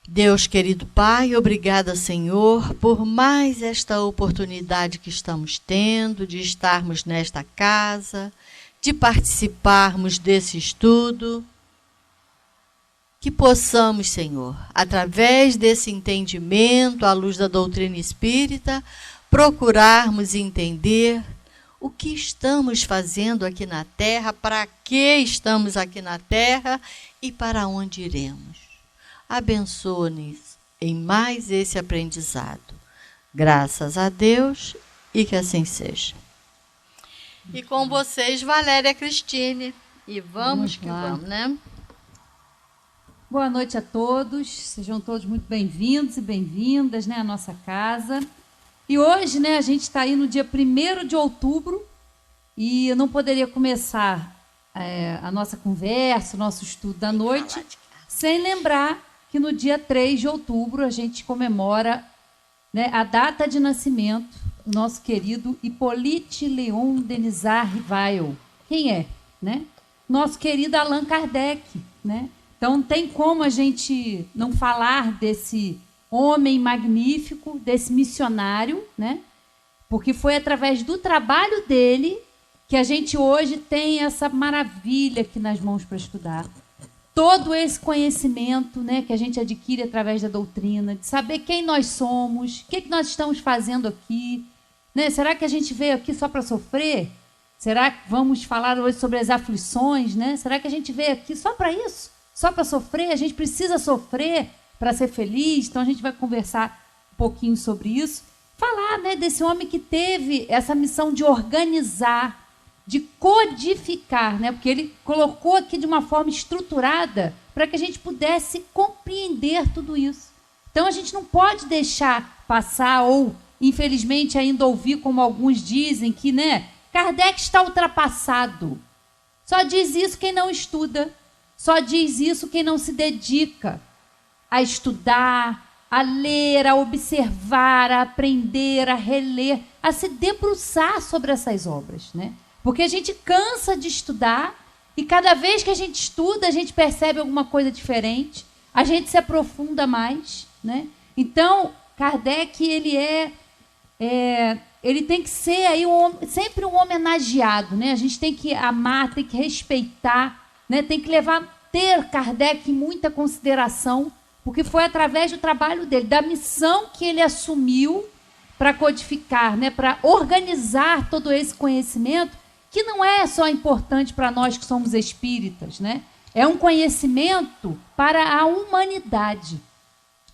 Deus querido Pai, obrigada, Senhor, por mais esta oportunidade que estamos tendo de estarmos nesta casa, de participarmos desse estudo. Que possamos, Senhor, através desse entendimento, à luz da doutrina espírita, procurarmos entender o que estamos fazendo aqui na Terra, para que estamos aqui na Terra e para onde iremos. Abençoa-nos em mais esse aprendizado. Graças a Deus e que assim seja. E com vocês, Valéria Cristine. E vamos que vamos, né? Boa noite a todos. Sejam todos muito bem-vindos e bem-vindas, né, à nossa casa. E hoje, né, a gente está aí no dia 1º de outubro e eu não poderia começar a nossa conversa, o nosso estudo da noite, sem lembrar que no dia 3 de outubro a gente comemora, né, a data de nascimento do nosso querido Hippolyte Léon Denisard Rivail. Quem é? Né? Nosso querido Allan Kardec. Né? Então, não tem como a gente não falar desse homem magnífico, desse missionário, né? Porque foi através do trabalho dele que a gente hoje tem essa maravilha aqui nas mãos para estudar. Todo esse conhecimento, né, que a gente adquire através da doutrina, de saber quem nós somos, o que nós estamos fazendo aqui. Né? Será que a gente veio aqui só para sofrer? Será que vamos falar hoje sobre as aflições? Né? Será que a gente veio aqui só para isso? Só para sofrer? A gente precisa sofrer para ser feliz? Então a gente vai conversar um pouquinho sobre isso. Falar, né, desse homem que teve essa missão de organizar, de codificar, né? Porque ele colocou aqui de uma forma estruturada para que a gente pudesse compreender tudo isso. Então, a gente não pode deixar passar ou, infelizmente, ainda ouvir, como alguns dizem, que, né, Kardec está ultrapassado. Só diz isso quem não estuda. Só diz isso quem não se dedica a estudar, a ler, a observar, a aprender, a reler, a se debruçar sobre essas obras, né? Porque a gente cansa de estudar e cada vez que a gente estuda, a gente percebe alguma coisa diferente, a gente se aprofunda mais, né? Então, Kardec, ele tem que ser aí sempre um homenageado, né? A gente tem que amar, tem que respeitar, né? Tem que ter Kardec em muita consideração, porque foi através do trabalho dele, da missão que ele assumiu para codificar, né? Para organizar todo esse conhecimento, que não é só importante para nós que somos espíritas, né? É um conhecimento para a humanidade,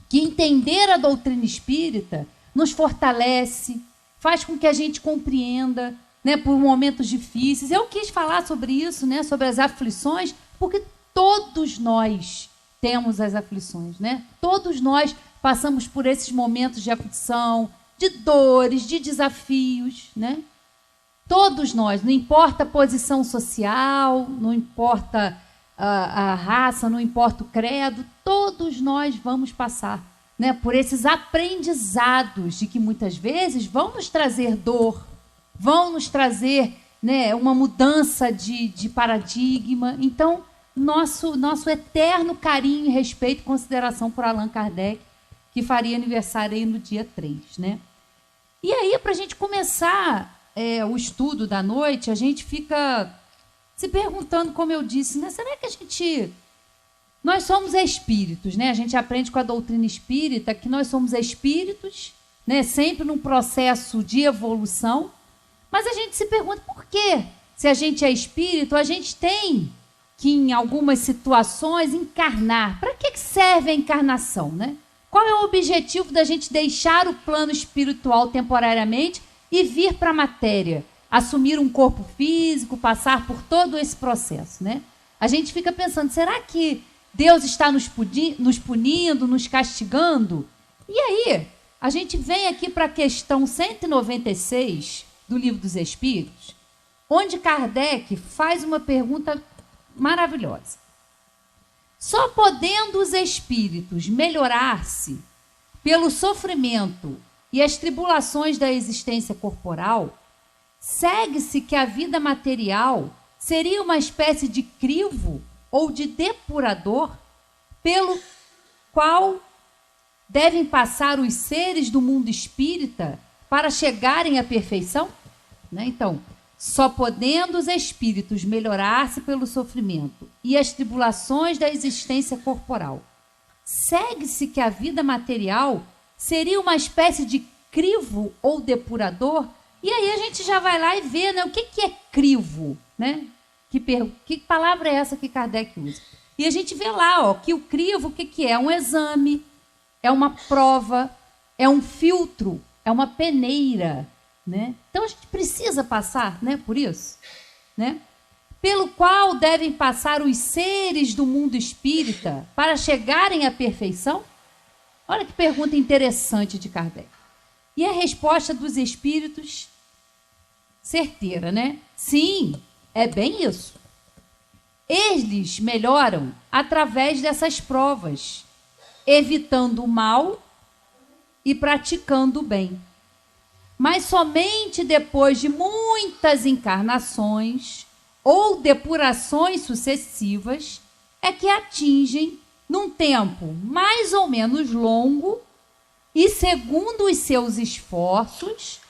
que entender a doutrina espírita nos fortalece, faz com que a gente compreenda, né, por momentos difíceis. Eu quis falar sobre isso, né, sobre as aflições, porque todos nós temos as aflições, né? Todos nós passamos por esses momentos de aflição, de dores, de desafios, né? Todos nós, não importa a posição social, não importa a raça, não importa o credo, todos nós vamos passar, né, por esses aprendizados de que muitas vezes vão nos trazer dor, vão nos trazer, né, uma mudança de paradigma. Então, nosso eterno carinho, respeito e consideração por Allan Kardec, que faria aniversário aí no dia 3. Né? E aí, para a gente começar o estudo da noite, a gente fica se perguntando, como eu disse, né, será que nós somos espíritos, né? A gente aprende com a doutrina espírita que nós somos espíritos, né, sempre num processo de evolução, mas a gente se pergunta por quê? Se a gente é espírito, a gente tem que, em algumas situações, encarnar. Para que serve a encarnação, né? Qual é o objetivo da gente deixar o plano espiritual temporariamente e vir para a matéria, assumir um corpo físico, passar por todo esse processo, né? A gente fica pensando, será que Deus está nos punindo, nos castigando? E aí, a gente vem aqui para a questão 196 do Livro dos Espíritos, onde Kardec faz uma pergunta maravilhosa. Só podendo os espíritos melhorar-se pelo sofrimento e as tribulações da existência corporal, segue-se que a vida material seria uma espécie de crivo ou de depurador pelo qual devem passar os seres do mundo espírita para chegarem à perfeição? Né? Então, só podendo os espíritos melhorar-se pelo sofrimento e as tribulações da existência corporal, segue-se que a vida material seria uma espécie de crivo ou depurador. E aí a gente já vai lá e vê, né, o que é crivo, né? Que palavra é essa que Kardec usa? E a gente vê lá, ó, que o crivo, o que é? É um exame, é uma prova, é um filtro, é uma peneira, né? Então a gente precisa passar, né, por isso, né? Pelo qual devem passar os seres do mundo espírita para chegarem à perfeição? Olha que pergunta interessante de Kardec. E a resposta dos espíritos, certeira, né? Sim, é bem isso. Eles melhoram através dessas provas, evitando o mal e praticando o bem. Mas somente depois de muitas encarnações ou depurações sucessivas é que atingem, num tempo mais ou menos longo e segundo os seus esforços,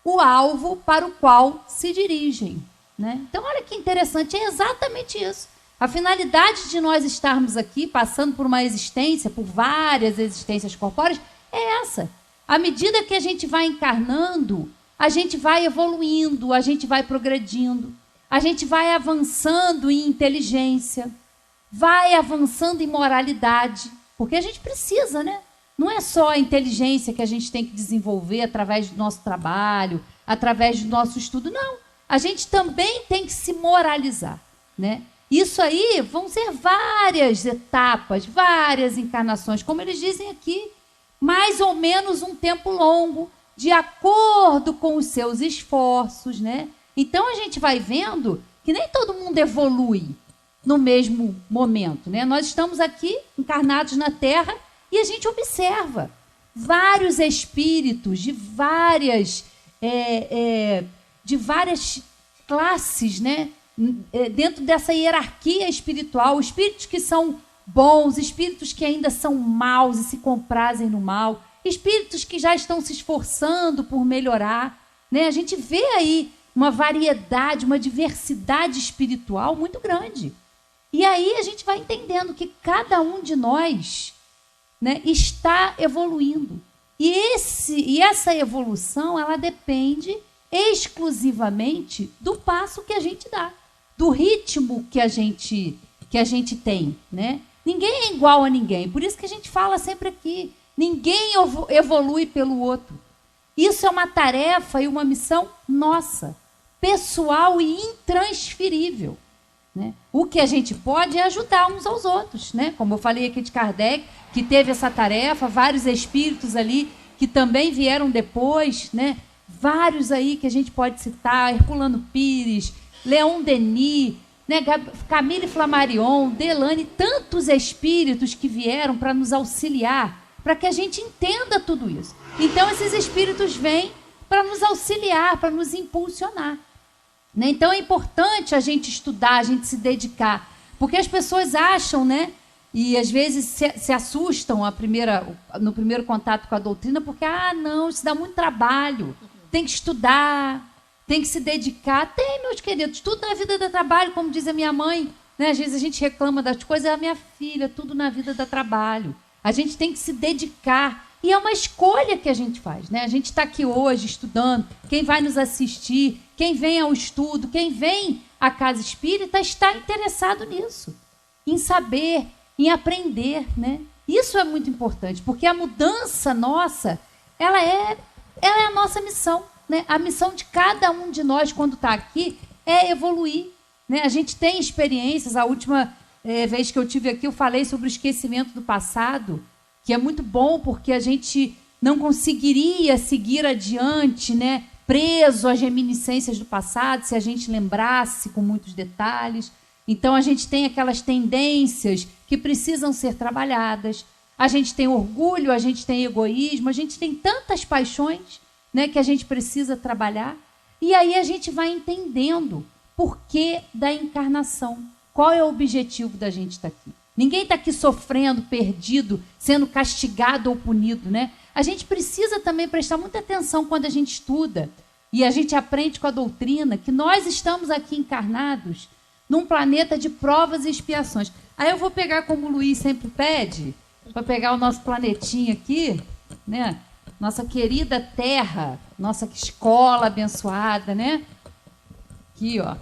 o alvo para o qual se dirigem. Né? Então, olha que interessante, é exatamente isso. A finalidade de nós estarmos aqui, passando por uma existência, por várias existências corpóreas, é essa. À medida que a gente vai encarnando, a gente vai evoluindo, a gente vai progredindo, a gente vai avançando em inteligência, vai avançando em moralidade, porque a gente precisa, né? Não é só a inteligência que a gente tem que desenvolver através do nosso trabalho, através do nosso estudo, não. A gente também tem que se moralizar, né? Isso aí vão ser várias etapas, várias encarnações, como eles dizem aqui, mais ou menos um tempo longo, de acordo com os seus esforços, né? Então a gente vai vendo que nem todo mundo evolui no mesmo momento, né? Nós estamos aqui encarnados na Terra e a gente observa vários espíritos de várias classes, né? Dentro dessa hierarquia espiritual, espíritos que são bons, espíritos que ainda são maus e se comprazem no mal, espíritos que já estão se esforçando por melhorar, né? A gente vê aí uma variedade, uma diversidade espiritual muito grande. E aí a gente vai entendendo que cada um de nós, né, está evoluindo. E essa evolução, ela depende exclusivamente do passo que a gente dá, do ritmo que a gente tem, né? Ninguém é igual a ninguém. Por isso que a gente fala sempre aqui, ninguém evolui pelo outro. Isso é uma tarefa e uma missão nossa, pessoal e intransferível. Né? O que a gente pode é ajudar uns aos outros, né? Como eu falei aqui de Kardec, que teve essa tarefa, vários espíritos ali que também vieram depois, né? Vários aí que a gente pode citar, Herculano Pires, Leon Denis, né? Camille Flammarion, Delane, tantos espíritos que vieram para nos auxiliar, para que a gente entenda tudo isso. Então esses espíritos vêm para nos auxiliar, para nos impulsionar. Né? Então é importante a gente estudar, a gente se dedicar, porque as pessoas acham, né, e às vezes se assustam no primeiro contato com a doutrina, porque, não, isso dá muito trabalho, tem que estudar, tem que se dedicar. Tem, meus queridos, tudo na vida dá trabalho, como diz a minha mãe, né? Às vezes a gente reclama das coisas, minha filha, tudo na vida dá trabalho. A gente tem que se dedicar. E é uma escolha que a gente faz, né? A gente está aqui hoje estudando, quem vai nos assistir, quem vem ao estudo, quem vem à casa espírita está interessado nisso, em saber, em aprender, né? Isso é muito importante, porque a mudança nossa, ela é a nossa missão, né? A missão de cada um de nós, quando está aqui, é evoluir, né? A gente tem experiências, a última vez que eu estive aqui, eu falei sobre o esquecimento do passado, que é muito bom, porque a gente não conseguiria seguir adiante, né, preso às reminiscências do passado, se a gente lembrasse com muitos detalhes. Então, a gente tem aquelas tendências que precisam ser trabalhadas. A gente tem orgulho, a gente tem egoísmo, a gente tem tantas paixões, né, que a gente precisa trabalhar. E aí a gente vai entendendo por que da encarnação, qual é o objetivo da gente estar aqui. Ninguém está aqui sofrendo, perdido, sendo castigado ou punido, né? A gente precisa também prestar muita atenção quando a gente estuda e a gente aprende com a doutrina que nós estamos aqui encarnados num planeta de provas e expiações. Aí eu vou pegar, como o Luiz sempre pede, para pegar o nosso planetinha aqui, né? Nossa querida Terra, nossa escola abençoada, né? Aqui, ó,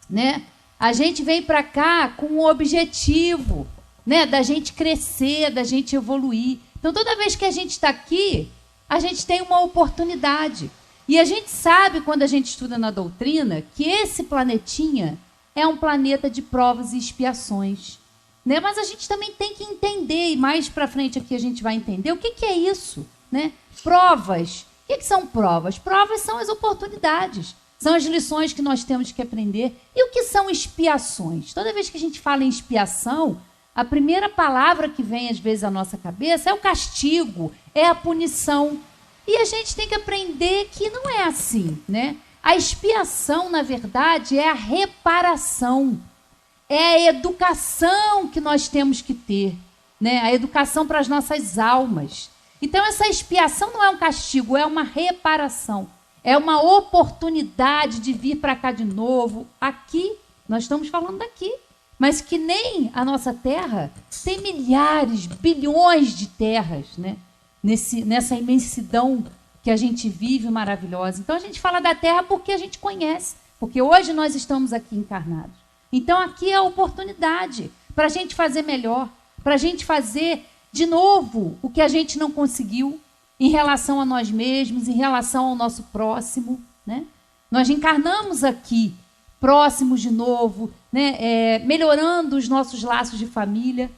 né? A gente vem para cá com um objetivo, né? Da gente crescer, da gente evoluir. Então, toda vez que a gente está aqui, a gente tem uma oportunidade. E a gente sabe, quando a gente estuda na doutrina, que esse planetinha é um planeta de provas e expiações, né? Mas a gente também tem que entender, e mais para frente aqui a gente vai entender, o que é isso, né? Provas. O que são provas? Provas são as oportunidades. São as lições que nós temos que aprender. E o que são expiações? Toda vez que a gente fala em expiação, a primeira palavra que vem, às vezes, à nossa cabeça é o castigo, é a punição. E a gente tem que aprender que não é assim, né? A expiação, na verdade, é a reparação. É a educação que nós temos que ter, né? A educação para as nossas almas. Então, essa expiação não é um castigo, é uma reparação. É uma oportunidade de vir para cá de novo. Aqui, nós estamos falando daqui. Mas que nem a nossa Terra tem milhares, bilhões de terras, né? Nessa imensidão que a gente vive maravilhosa. Então, a gente fala da Terra porque a gente conhece. Porque hoje nós estamos aqui encarnados. Então, aqui é a oportunidade para a gente fazer melhor. Para a gente fazer de novo o que a gente não conseguiu em relação a nós mesmos, em relação ao nosso próximo, né? Nós encarnamos aqui, próximos de novo, né? Melhorando os nossos laços de família.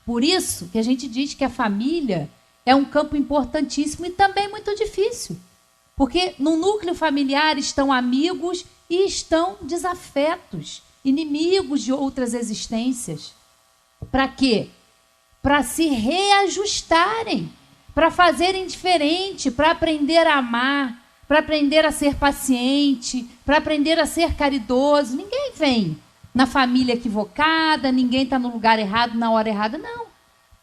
Por isso que a gente diz que a família é um campo importantíssimo e também muito difícil. Porque no núcleo familiar estão amigos e estão desafetos, inimigos de outras existências. Para quê? Para se reajustarem, para fazerem diferente, para aprender a amar, para aprender a ser paciente, para aprender a ser caridoso. Ninguém vem na família equivocada, ninguém está no lugar errado, na hora errada. Não.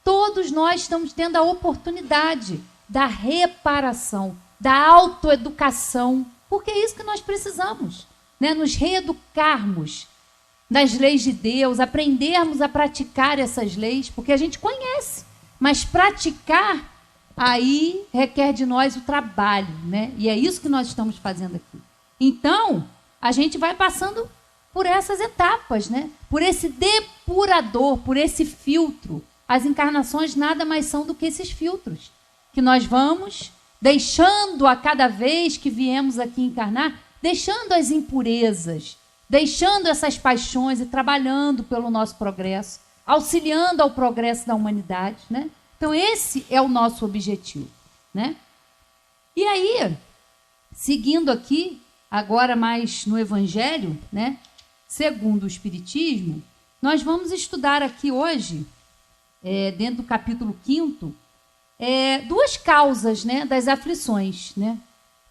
Todos nós estamos tendo a oportunidade da reparação, da autoeducação, porque é isso que nós precisamos, né? Nos reeducarmos das leis de Deus, aprendermos a praticar essas leis, porque a gente conhece, mas praticar aí requer de nós o trabalho, né? E é isso que nós estamos fazendo aqui. Então, a gente vai passando por essas etapas, né? Por esse depurador, por esse filtro. As encarnações nada mais são do que esses filtros, que nós vamos deixando a cada vez que viemos aqui encarnar, deixando as impurezas, deixando essas paixões e trabalhando pelo nosso progresso, auxiliando ao progresso da humanidade, né? Então, esse é o nosso objetivo, né? E aí, seguindo aqui, agora mais no Evangelho, né? Segundo o Espiritismo, nós vamos estudar aqui hoje, dentro do capítulo 5º, duas causas, né, das aflições, né?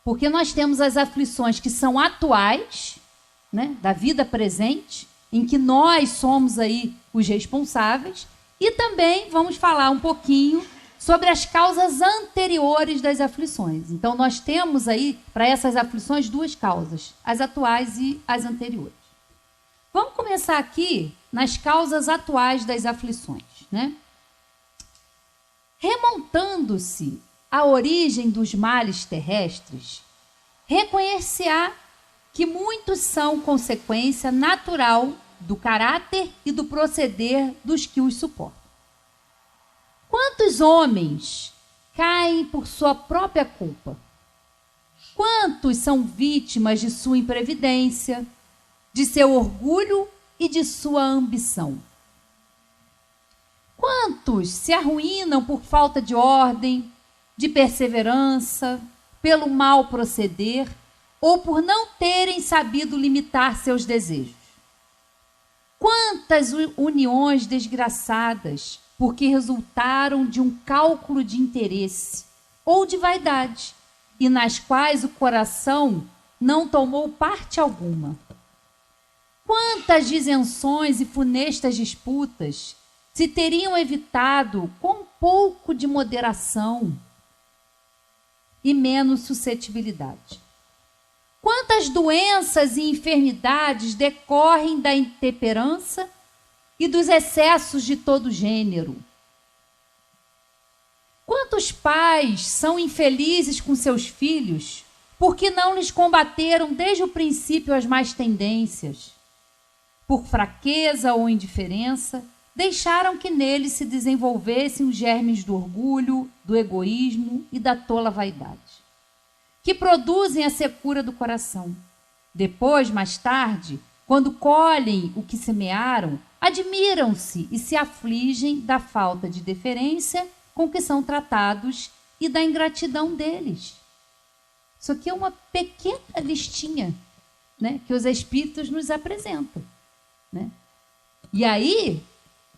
Porque nós temos as aflições que são atuais, né, da vida presente, em que nós somos aí os responsáveis, e também vamos falar um pouquinho sobre as causas anteriores das aflições. Então, nós temos aí, para essas aflições, duas causas, as atuais e as anteriores. Vamos começar aqui nas causas atuais das aflições, né? Remontando-se à origem dos males terrestres, reconhecer-á que muitos são consequência natural do caráter e do proceder dos que os suportam. Quantos homens caem por sua própria culpa? Quantos são vítimas de sua imprevidência, de seu orgulho e de sua ambição? Quantos se arruinam por falta de ordem, de perseverança, pelo mal proceder ou por não terem sabido limitar seus desejos? Quantas uniões desgraçadas porque resultaram de um cálculo de interesse ou de vaidade e nas quais o coração não tomou parte alguma? quantas disenções e funestas disputas se teriam evitado com um pouco de moderação e menos suscetibilidade? Quantas doenças e enfermidades decorrem da intemperança e dos excessos de todo gênero? Quantos pais são infelizes com seus filhos porque não lhes combateram desde o princípio as más tendências? Por fraqueza ou indiferença, deixaram que neles se desenvolvessem os germes do orgulho, do egoísmo e da tola vaidade, que produzem a secura do coração. Depois, mais tarde, quando colhem o que semearam, admiram-se e se afligem da falta de deferência com que são tratados e da ingratidão deles. Isso aqui é uma pequena listinha, né, que os Espíritos nos apresentam, né? E aí,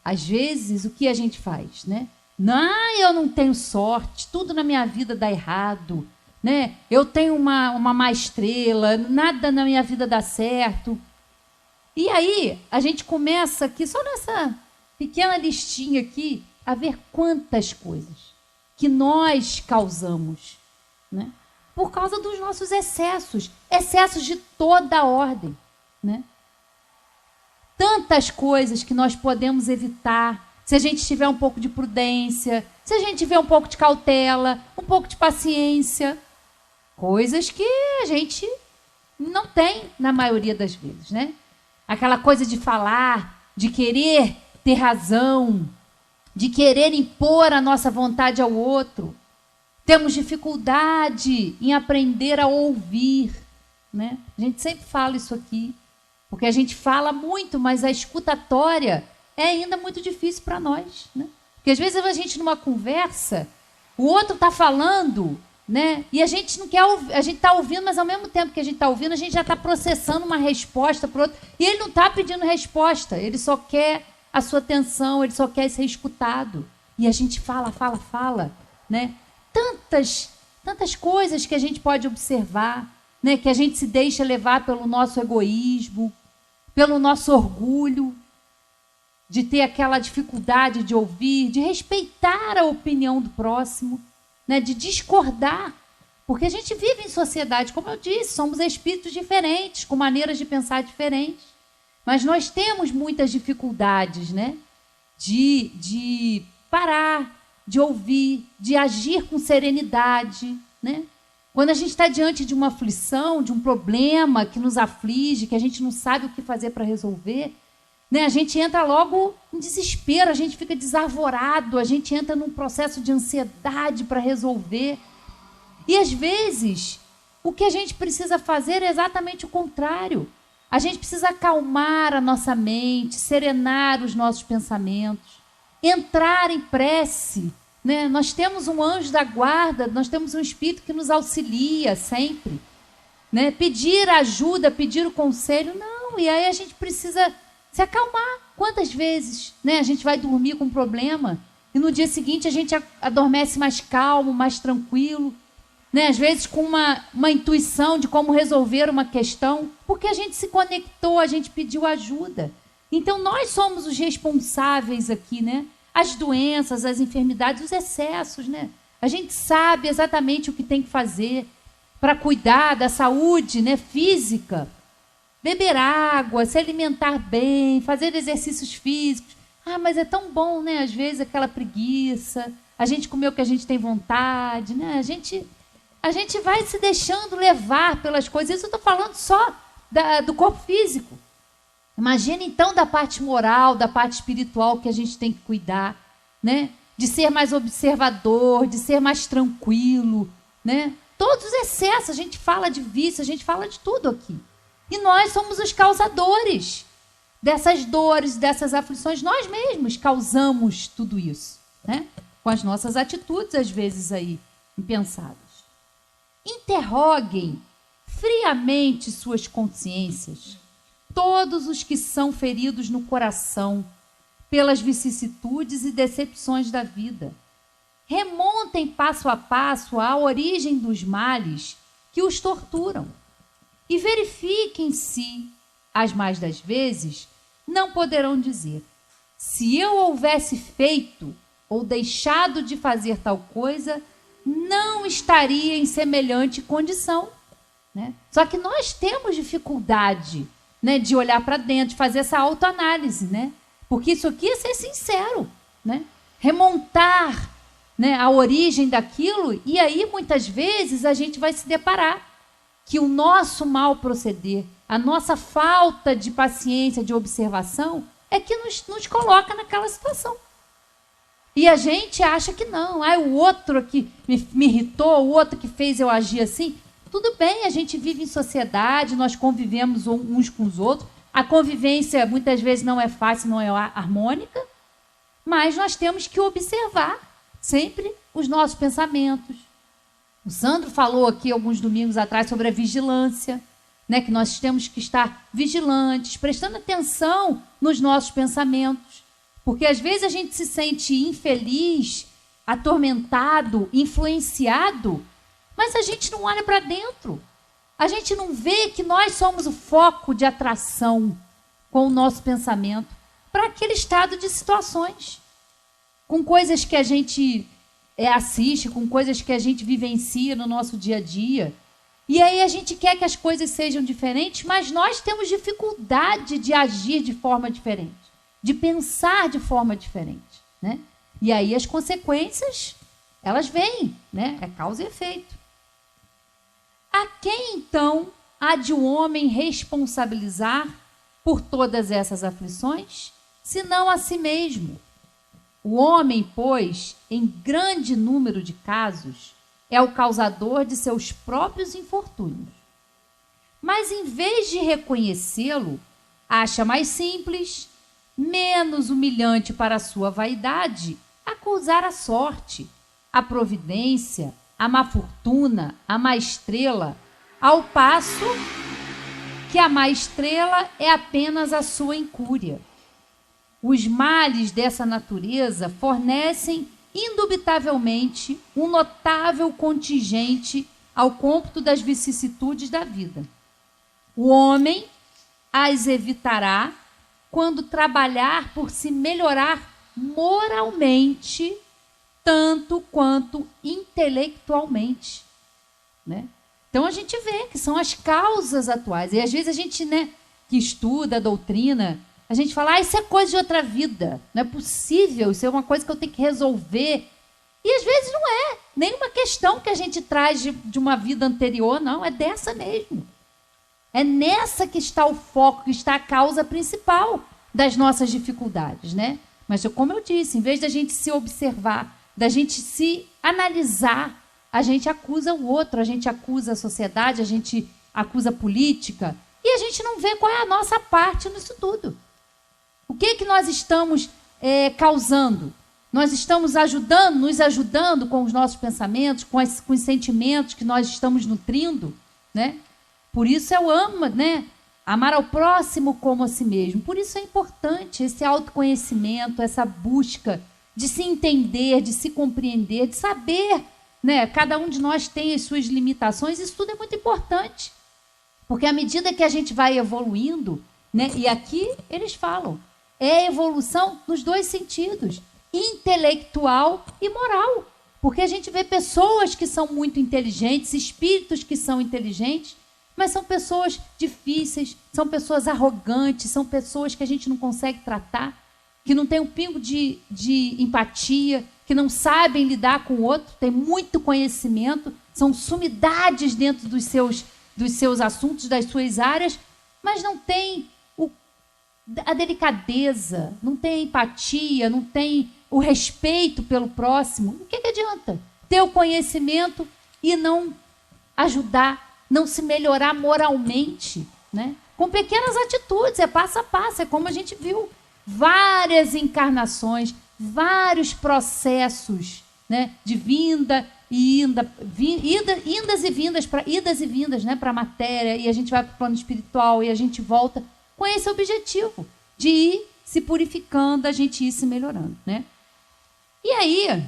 às vezes, o que a gente faz, né? Não, eu não tenho sorte, tudo na minha vida dá errado, né? Eu tenho uma má estrela, nada na minha vida dá certo. E aí, a gente começa aqui, só nessa pequena listinha aqui, a ver quantas coisas que nós causamos, né? Por causa dos nossos excessos de toda a ordem, né? Tantas coisas que nós podemos evitar se a gente tiver um pouco de prudência, se a gente tiver um pouco de cautela, um pouco de paciência. Coisas que a gente não tem na maioria das vezes, né? Aquela coisa de falar, de querer ter razão, de querer impor a nossa vontade ao outro. Temos dificuldade em aprender a ouvir, né? A gente sempre fala isso aqui, porque a gente fala muito, mas a escutatória é ainda muito difícil para nós, né? Porque às vezes a gente numa conversa, o outro está falando, né? E a gente não quer ouvir, a gente está ouvindo, mas ao mesmo tempo que a gente está ouvindo, a gente já está processando uma resposta para o outro. E ele não está pedindo resposta, ele só quer a sua atenção, ele só quer ser escutado. E a gente fala, né? Tantas coisas que a gente pode observar, né? Que a gente se deixa levar pelo nosso egoísmo, pelo nosso orgulho, de ter aquela dificuldade de ouvir, de respeitar a opinião do próximo, né? De discordar, porque a gente vive em sociedade, como eu disse, somos espíritos diferentes, com maneiras de pensar diferentes, mas nós temos muitas dificuldades, né? De parar, de ouvir, de agir com serenidade, né? Quando a gente está diante de uma aflição, de um problema que nos aflige, que a gente não sabe o que fazer para resolver, né? A gente entra logo em desespero, a gente fica desarvorado, a gente entra num processo de ansiedade para resolver. E, às vezes, o que a gente precisa fazer é exatamente o contrário. A gente precisa acalmar a nossa mente, serenar os nossos pensamentos, entrar em prece, né? Nós temos um anjo da guarda, nós temos um espírito que nos auxilia sempre, né? Pedir ajuda, pedir o conselho, não. E aí a gente precisa se acalmar. Quantas vezes, né, a gente vai dormir com um problema e no dia seguinte a gente adormece mais calmo, mais tranquilo, né? Às vezes com uma intuição de como resolver uma questão, porque a gente se conectou, a gente pediu ajuda. Então nós somos os responsáveis aqui, né? As doenças, as enfermidades, os excessos, né? A gente sabe exatamente o que tem que fazer para cuidar da saúde, né, física. Beber água, se alimentar bem, fazer exercícios físicos. Ah, mas é tão bom, né? Às vezes aquela preguiça, a gente comer o que a gente tem vontade, né? A gente vai se deixando levar pelas coisas. Isso eu estou falando só do corpo físico. Imagina, então, da parte moral, da parte espiritual que a gente tem que cuidar, né? De ser mais observador, de ser mais tranquilo, né? Todos os excessos, a gente fala de vício, a gente fala de tudo aqui. E nós somos os causadores dessas dores, dessas aflições. Nós mesmos causamos tudo isso, né? Com as nossas atitudes, às vezes, aí, impensadas. Interroguem friamente suas consciências, todos os que são feridos no coração pelas vicissitudes e decepções da vida. Remontem passo a passo à origem dos males que os torturam e verifiquem se as mais das vezes, não poderão dizer: se eu houvesse feito ou deixado de fazer tal coisa, não estaria em semelhante condição. Né? Só que nós temos dificuldade, né, de olhar para dentro, de fazer essa autoanálise, né? Porque isso aqui é ser sincero, né? Remontar, né, a origem daquilo, e aí muitas vezes a gente vai se deparar que o nosso mal proceder, a nossa falta de paciência, de observação, é que nos coloca naquela situação. E a gente acha que não, o outro que me irritou, o outro que fez eu agir assim. Tudo bem, a gente vive em sociedade, nós convivemos uns com os outros. A convivência muitas vezes não é fácil, não é harmônica, mas nós temos que observar sempre os nossos pensamentos. O Sandro falou aqui alguns domingos atrás sobre a vigilância, né, que nós temos que estar vigilantes, prestando atenção nos nossos pensamentos, porque às vezes a gente se sente infeliz, atormentado, influenciado, mas a gente não olha para dentro. A gente não vê que nós somos o foco de atração com o nosso pensamento para aquele estado de situações, com coisas que a gente assiste, com coisas que a gente vivencia no nosso dia a dia. E aí a gente quer que as coisas sejam diferentes, mas nós temos dificuldade de agir de forma diferente, de pensar de forma diferente, né? E aí as consequências, elas vêm, né? É causa e efeito. A quem, então, há de um homem responsabilizar por todas essas aflições, senão a si mesmo? O homem, pois, em grande número de casos, é o causador de seus próprios infortúnios. Mas, em vez de reconhecê-lo, acha mais simples, menos humilhante para a sua vaidade, acusar a sorte, a providência, a má fortuna, a má estrela, ao passo que a má estrela é apenas a sua incúria. Os males dessa natureza fornecem, indubitavelmente, um notável contingente ao cômputo das vicissitudes da vida. O homem as evitará quando trabalhar por se melhorar moralmente, tanto quanto intelectualmente, né? Então a gente vê que são as causas atuais. E às vezes a gente, né, que estuda a doutrina, a gente fala, isso é coisa de outra vida, não é possível, isso é uma coisa que eu tenho que resolver. E às vezes não é nenhuma questão que a gente traz de uma vida anterior, não, é dessa mesmo. É nessa que está o foco, que está a causa principal das nossas dificuldades, né? Mas como eu disse, em vez da gente se observar, da gente se analisar, a gente acusa o outro, a gente acusa a sociedade, a gente acusa a política, e a gente não vê qual é a nossa parte nisso tudo. O que é que nós estamos causando? Nós estamos nos ajudando com os nossos pensamentos, com os sentimentos que nós estamos nutrindo, né? Por isso eu amo, né? Amar ao próximo como a si mesmo. Por isso é importante esse autoconhecimento, essa busca de se entender, de se compreender, de saber, né? Cada um de nós tem as suas limitações, isso tudo é muito importante. Porque à medida que a gente vai evoluindo, né? E aqui eles falam, é evolução nos dois sentidos, intelectual e moral. Porque a gente vê pessoas que são muito inteligentes, espíritos que são inteligentes, mas são pessoas difíceis, são pessoas arrogantes, são pessoas que a gente não consegue tratar, que não tem um pingo de empatia, que não sabem lidar com o outro, tem muito conhecimento, são sumidades dentro dos seus assuntos, das suas áreas, mas não tem a delicadeza, não tem a empatia, não tem o respeito pelo próximo. O que adianta ter o conhecimento e não ajudar, não se melhorar moralmente, né? Com pequenas atitudes, é passo a passo, é como a gente viu. Várias encarnações, vários processos, né? De indas e vindas, né? Para a matéria, e a gente vai para o plano espiritual e a gente volta com esse objetivo de ir se purificando, a gente ir se melhorando, né? E aí,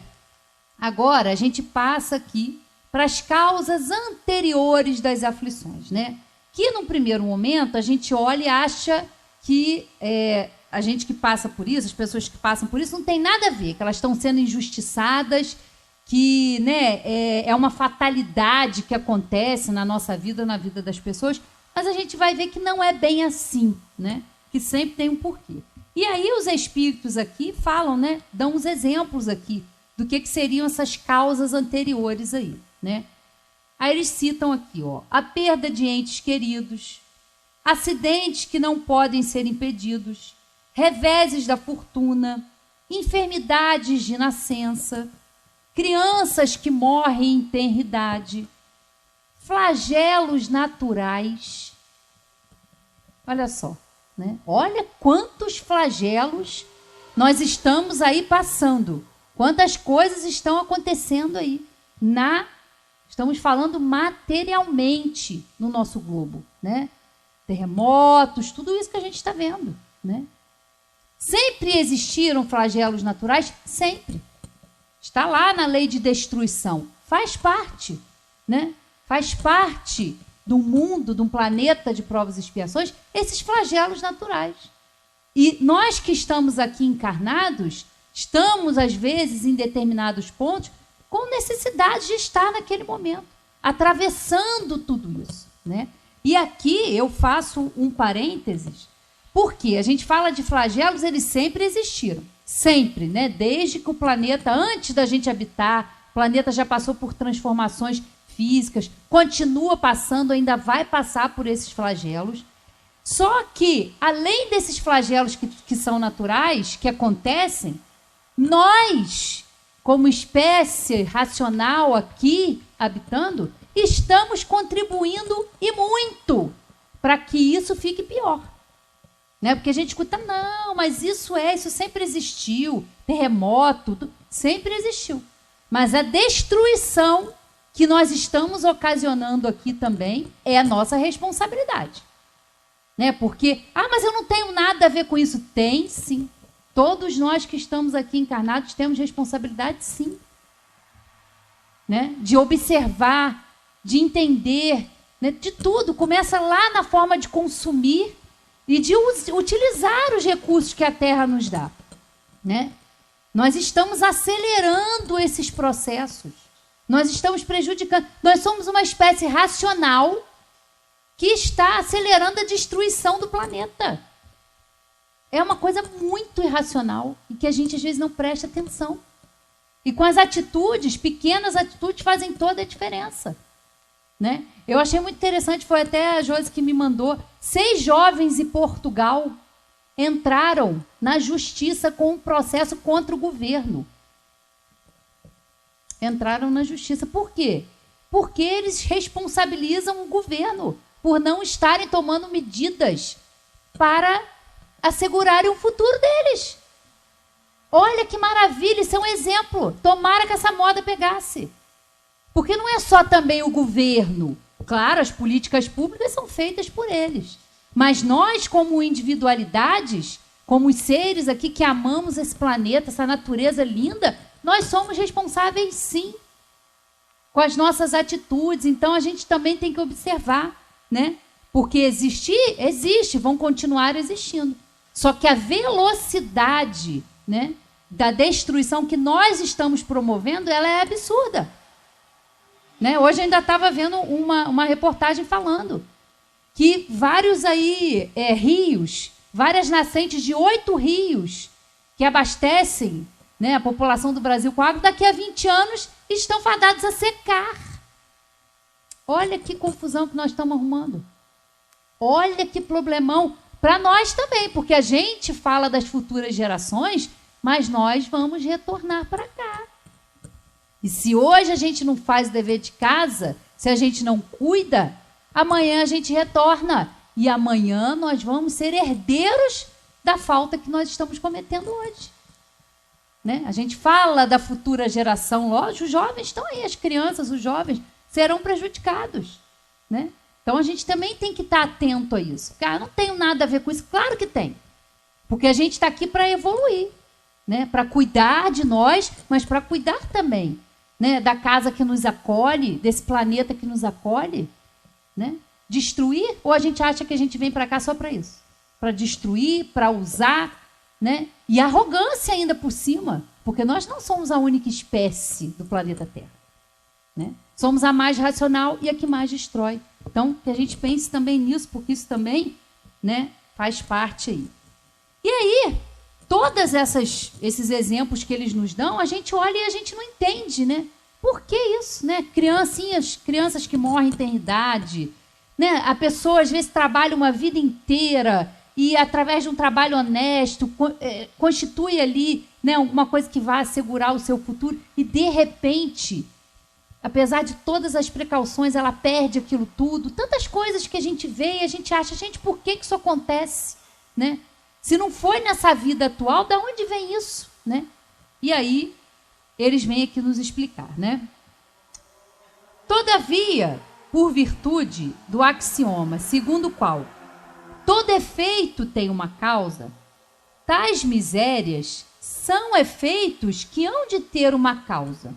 agora a gente passa aqui para as causas anteriores das aflições, né? que, num primeiro momento, a gente olha e acha que a gente que passa por isso, as pessoas que passam por isso, não tem nada a ver, que elas estão sendo injustiçadas, que, né, é uma fatalidade que acontece na nossa vida, na vida das pessoas, mas a gente vai ver que não é bem assim, né? Que sempre tem um porquê. E aí os espíritos aqui falam, né, dão uns exemplos aqui do que seriam essas causas anteriores aí, né? Aí eles citam aqui, ó, a perda de entes queridos, acidentes que não podem ser impedidos, reveses da fortuna, enfermidades de nascença, crianças que morrem em tenra idade, flagelos naturais. Olha só, né? Olha quantos flagelos nós estamos aí passando, quantas coisas estão acontecendo aí. Estamos falando materialmente no nosso globo, né? Terremotos, tudo isso que a gente está vendo, né? Sempre existiram flagelos naturais? Sempre. Está lá na lei de destruição. Faz parte, né? Faz parte do mundo, de um planeta de provas e expiações, esses flagelos naturais. E nós que estamos aqui encarnados, estamos, às vezes, em determinados pontos, com necessidade de estar naquele momento, atravessando tudo isso, né? E aqui eu faço um parênteses, porque a gente fala de flagelos, eles sempre existiram. Sempre, né? Desde que o planeta, antes da gente habitar, o planeta já passou por transformações físicas, continua passando, ainda vai passar por esses flagelos. Só que, além desses flagelos que são naturais, que acontecem, nós, como espécie racional aqui habitando, estamos contribuindo e muito para que isso fique pior. Né? Porque a gente escuta, não, mas isso sempre existiu, terremoto, sempre existiu. Mas a destruição que nós estamos ocasionando aqui também é a nossa responsabilidade. Né? Porque, mas eu não tenho nada a ver com isso. Tem, sim. Todos nós que estamos aqui encarnados temos responsabilidade, sim. Né? De observar, de entender, né? De tudo. Começa lá na forma de consumir e de utilizar os recursos que a Terra nos dá. Né? Nós estamos acelerando esses processos. Nós estamos prejudicando. Nós somos uma espécie racional que está acelerando a destruição do planeta. É uma coisa muito irracional e que a gente, às vezes, não presta atenção. E com as atitudes, pequenas atitudes, fazem toda a diferença. Né? Eu achei muito interessante, foi até a Josi que me mandou, 6 jovens em Portugal entraram na justiça com um processo contra o governo. Entraram na justiça. Por quê? Porque eles responsabilizam o governo por não estarem tomando medidas para assegurarem o futuro deles. Olha que maravilha, isso é um exemplo. Tomara que essa moda pegasse. Porque não é só também o governo. Claro, as políticas públicas são feitas por eles. Mas nós, como individualidades, como os seres aqui que amamos esse planeta, essa natureza linda, nós somos responsáveis, sim, com as nossas atitudes. Então, a gente também tem que observar, né? Porque existir, existe, vão continuar existindo. Só que a velocidade, né, da destruição que nós estamos promovendo, ela é absurda. Né? Hoje eu ainda estava vendo uma reportagem falando que vários aí, rios, várias nascentes de 8 rios que abastecem, né, a população do Brasil com água, daqui a 20 anos estão fadados a secar. Olha que confusão que nós estamos arrumando. Olha que problemão para nós também, porque a gente fala das futuras gerações, mas nós vamos retornar para cá. E se hoje a gente não faz o dever de casa, se a gente não cuida, amanhã a gente retorna. E amanhã nós vamos ser herdeiros da falta que nós estamos cometendo hoje. Né? A gente fala da futura geração, lógico, os jovens estão aí, as crianças, os jovens serão prejudicados. Né? Então a gente também tem que estar atento a isso. Cara, não tenho nada a ver com isso. Claro que tem. Porque a gente está aqui para evoluir. Né? Para cuidar de nós, mas para cuidar também, né, da casa que nos acolhe, desse planeta que nos acolhe, né? destruir, ou a gente acha que a gente vem para cá só para isso? Para destruir, para usar, né? E arrogância ainda por cima, porque nós não somos a única espécie do planeta Terra, né? Somos a mais racional e a que mais destrói. Então, que a gente pense também nisso, porque isso também, né, faz parte aí. E aí, todos esses exemplos que eles nos dão, a gente olha e a gente não entende, né? Por que isso, né? Crianças que morrem tem idade, né? A pessoa, às vezes, trabalha uma vida inteira e, através de um trabalho honesto, constitui ali, né, alguma coisa que vai assegurar o seu futuro e, de repente, apesar de todas as precauções, ela perde aquilo tudo. Tantas coisas que a gente vê e a gente acha, gente, por que isso acontece, né? Se não foi nessa vida atual, de onde vem isso, né? E aí, eles vêm aqui nos explicar, né? Todavia, por virtude do axioma, segundo o qual todo efeito tem uma causa, tais misérias são efeitos que hão de ter uma causa.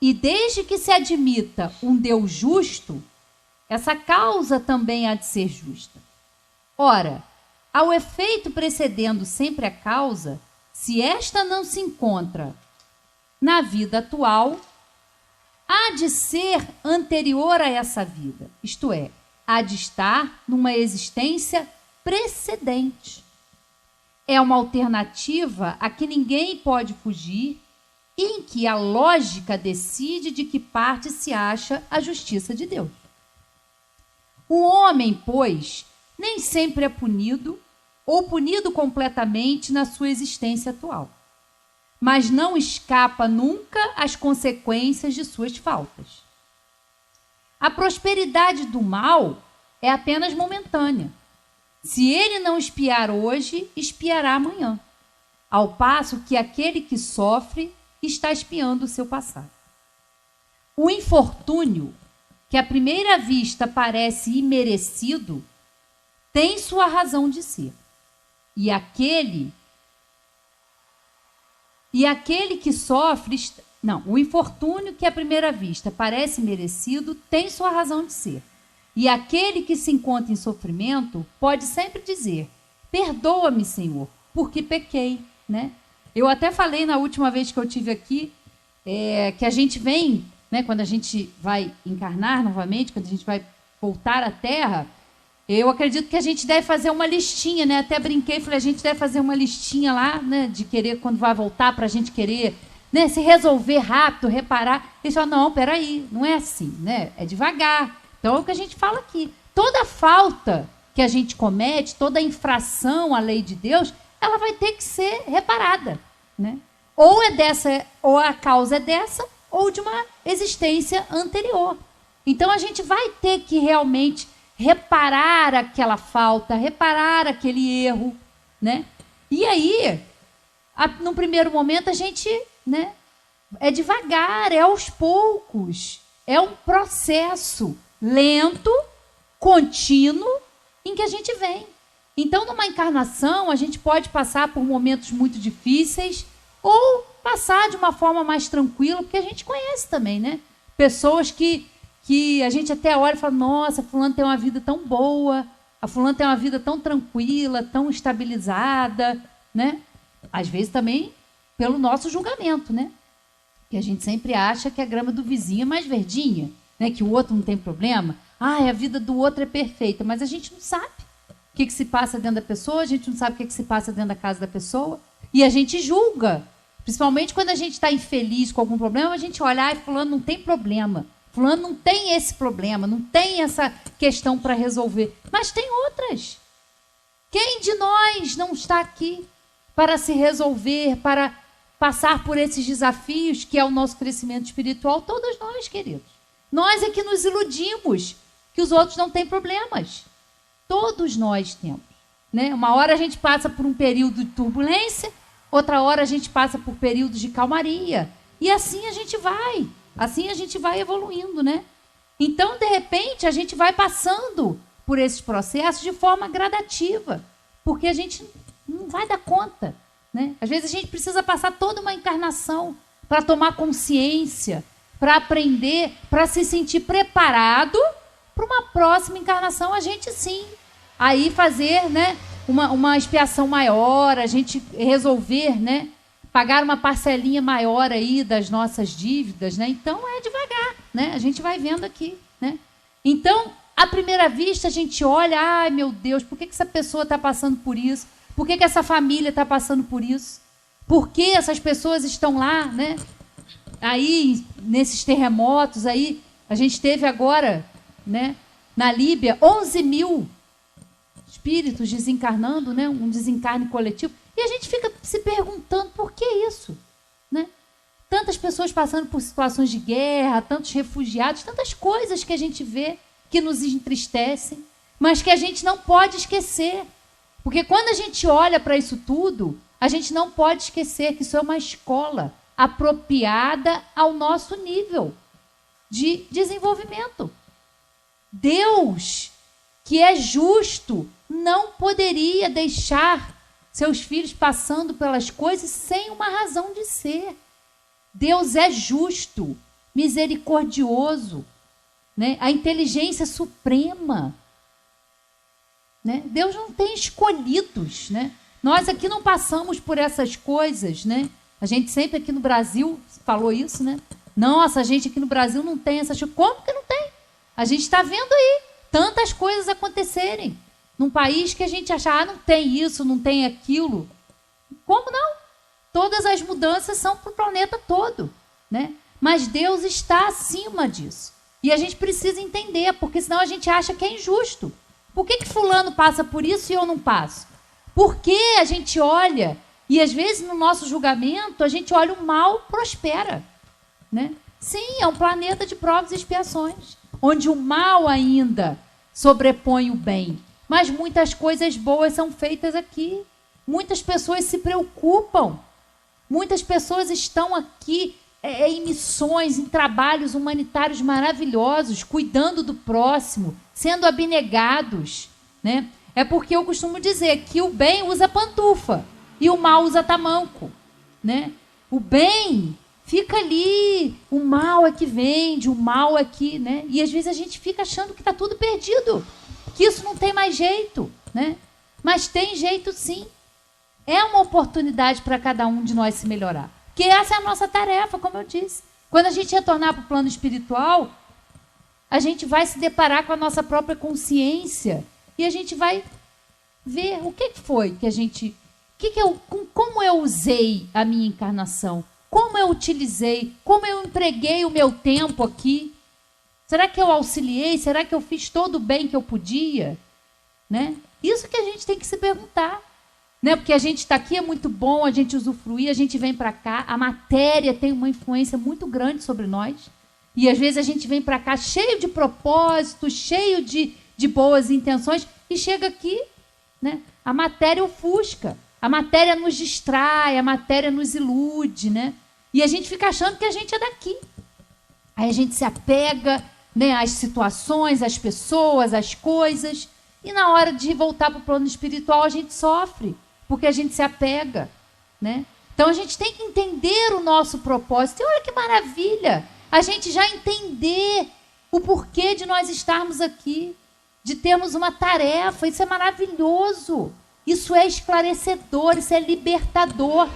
E desde que se admita um Deus justo, essa causa também há de ser justa. Ora, ao efeito precedendo sempre a causa, se esta não se encontra na vida atual, há de ser anterior a essa vida, isto é, há de estar numa existência precedente. É uma alternativa a que ninguém pode fugir e em que a lógica decide de que parte se acha a justiça de Deus. O homem, pois, nem sempre é punido ou punido completamente na sua existência atual, mas não escapa nunca às consequências de suas faltas. A prosperidade do mal é apenas momentânea. Se ele não espiar hoje, espiará amanhã, ao passo que aquele que sofre está espiando o seu passado. O infortúnio, que à primeira vista parece imerecido, tem sua razão de ser. E aquele que sofre... Não, o infortúnio que à primeira vista parece merecido tem sua razão de ser. E aquele que se encontra em sofrimento pode sempre dizer: perdoa-me, Senhor, porque pequei, né? Eu até falei na última vez que eu tive aqui que a gente vem, né, quando a gente vai encarnar novamente, quando a gente vai voltar à Terra, eu acredito que a gente deve fazer uma listinha, né? Até brinquei, falei, a gente deve fazer uma listinha lá, né, de querer, quando vai voltar, para a gente querer, né, se resolver rápido, reparar. Eles falam, não, peraí, não é assim, né? É devagar. Então, é o que a gente fala aqui. Toda falta que a gente comete, toda infração à lei de Deus, ela vai ter que ser reparada, né? Ou a causa é dessa, ou de uma existência anterior. Então, a gente vai ter que realmente reparar aquela falta, reparar aquele erro, né? E aí, no primeiro momento, a gente, né, é devagar, é aos poucos, é um processo lento, contínuo, em que a gente vem. Então, numa encarnação, a gente pode passar por momentos muito difíceis ou passar de uma forma mais tranquila, porque a gente conhece também, né? Pessoas que a gente até olha e fala, nossa, fulano tem uma vida tão boa, a fulano tem uma vida tão tranquila, tão estabilizada, né? Às vezes também pelo nosso julgamento, né? Que a gente sempre acha que a grama do vizinho é mais verdinha, né? Que o outro não tem problema. Ah, a vida do outro é perfeita, mas a gente não sabe o que se passa dentro da pessoa, a gente não sabe o que se passa dentro da casa da pessoa, e a gente julga. Principalmente quando a gente está infeliz com algum problema, a gente olha, ah, fulano não tem problema, fulano não tem esse problema, não tem essa questão para resolver. Mas tem outras. Quem de nós não está aqui para se resolver, para passar por esses desafios que é o nosso crescimento espiritual? Todos nós, queridos. Nós é que nos iludimos que os outros não têm problemas. Todos nós temos, né? Uma hora a gente passa por um período de turbulência, outra hora a gente passa por períodos de calmaria. E assim a gente vai evoluindo, né? Então, de repente, a gente vai passando por esses processos de forma gradativa, porque a gente não vai dar conta, né? Às vezes a gente precisa passar toda uma encarnação para tomar consciência, para aprender, para se sentir preparado para uma próxima encarnação a gente sim, aí fazer, né, uma expiação maior, a gente resolver, né, pagar uma parcelinha maior aí das nossas dívidas, né? Então é devagar, né? A gente vai vendo aqui, né? Então, à primeira vista, a gente olha, ai meu Deus, por que essa pessoa está passando por isso? Por que essa família está passando por isso? Por que essas pessoas estão lá, né? Aí, nesses terremotos, aí, a gente teve agora, né, na Líbia, 11 mil espíritos desencarnando, né? Um desencarne coletivo. E a gente fica se perguntando por que isso, né? Tantas pessoas passando por situações de guerra, tantos refugiados, tantas coisas que a gente vê que nos entristecem, mas que a gente não pode esquecer. Porque quando a gente olha para isso tudo, a gente não pode esquecer que isso é uma escola apropriada ao nosso nível de desenvolvimento. Deus, que é justo, não poderia deixar seus filhos passando pelas coisas sem uma razão de ser. Deus é justo, misericordioso, né? A inteligência suprema, né? Deus não tem escolhidos, né? Nós aqui não passamos por essas coisas, né? A gente sempre aqui no Brasil falou isso, né? Nossa, a gente aqui no Brasil não tem essas coisas. Como que não tem? A gente está vendo aí tantas coisas acontecerem. Num país que a gente acha, não tem isso, não tem aquilo. Como não? Todas as mudanças são para o planeta todo, né? Mas Deus está acima disso. E a gente precisa entender, porque senão a gente acha que é injusto. Por que fulano passa por isso e eu não passo? Porque a gente olha, e às vezes no nosso julgamento, a gente olha o mal prospera, né? Sim, é um planeta de provas e expiações, onde o mal ainda sobrepõe o bem. Mas muitas coisas boas são feitas aqui. Muitas pessoas se preocupam. Muitas pessoas estão aqui em missões, em trabalhos humanitários maravilhosos, cuidando do próximo, sendo abnegados, né? É porque eu costumo dizer que o bem usa pantufa e o mal usa tamanco, né? O bem fica ali, o mal é que vende, o mal é que, né? E às vezes a gente fica achando que está tudo perdido, que isso não tem mais jeito, né? Mas tem jeito sim. É uma oportunidade para cada um de nós se melhorar. Porque essa é a nossa tarefa, como eu disse. Quando a gente retornar para o plano espiritual, a gente vai se deparar com a nossa própria consciência e a gente vai ver o que foi que a gente... como eu usei a minha encarnação, como eu utilizei, como eu empreguei o meu tempo aqui. Será que eu auxiliei? Será que eu fiz todo o bem que eu podia? Né? Isso que a gente tem que se perguntar. Né? Porque a gente está aqui, é muito bom a gente usufruir, a gente vem para cá, a matéria tem uma influência muito grande sobre nós. E às vezes a gente vem para cá cheio de propósitos, cheio de boas intenções, e chega aqui, né? A matéria ofusca, a matéria nos distrai, a matéria nos ilude, né? E a gente fica achando que a gente é daqui. Aí a gente se apega, né, às situações, às pessoas, às coisas, e na hora de voltar para o plano espiritual a gente sofre, porque a gente se apega, né? Então a gente tem que entender o nosso propósito. E olha que maravilha, a gente já entender o porquê de nós estarmos aqui, de termos uma tarefa. Isso é maravilhoso, isso é esclarecedor, isso é libertador.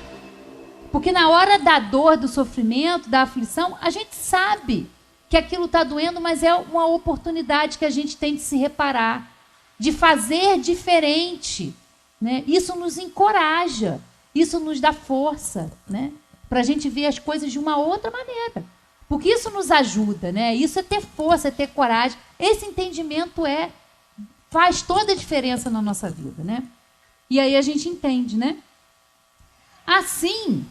Porque na hora da dor, do sofrimento, da aflição, a gente sabe que aquilo está doendo, mas é uma oportunidade que a gente tem de se reparar, de fazer diferente, né? Isso nos encoraja, isso nos dá força, né? Para a gente ver as coisas de uma outra maneira. Porque isso nos ajuda, né? Isso é ter força, é ter coragem. Esse entendimento faz toda a diferença na nossa vida, né? E aí a gente entende, né? Assim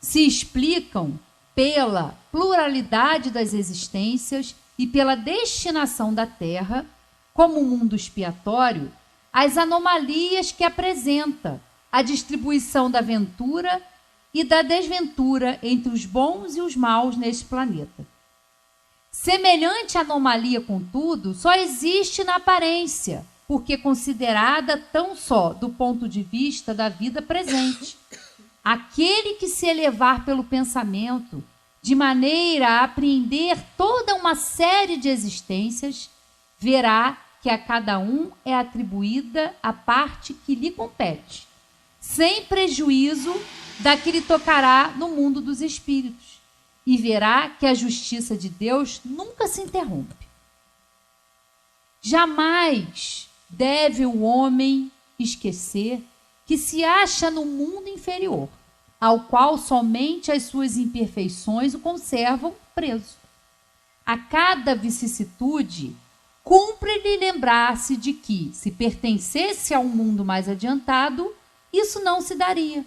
se explicam pela pluralidade das existências e pela destinação da Terra, como um mundo expiatório, as anomalias que apresenta a distribuição da ventura e da desventura entre os bons e os maus neste planeta. Semelhante anomalia, contudo, só existe na aparência, porque considerada tão só do ponto de vista da vida presente. Aquele que se elevar pelo pensamento, de maneira a apreender toda uma série de existências, verá que a cada um é atribuída a parte que lhe compete, sem prejuízo da que lhe tocará no mundo dos espíritos, e verá que a justiça de Deus nunca se interrompe. Jamais deve o homem esquecer que se acha no mundo inferior, ao qual somente as suas imperfeições o conservam preso. A cada vicissitude, cumpre-lhe lembrar-se de que, se pertencesse a um mundo mais adiantado, isso não se daria,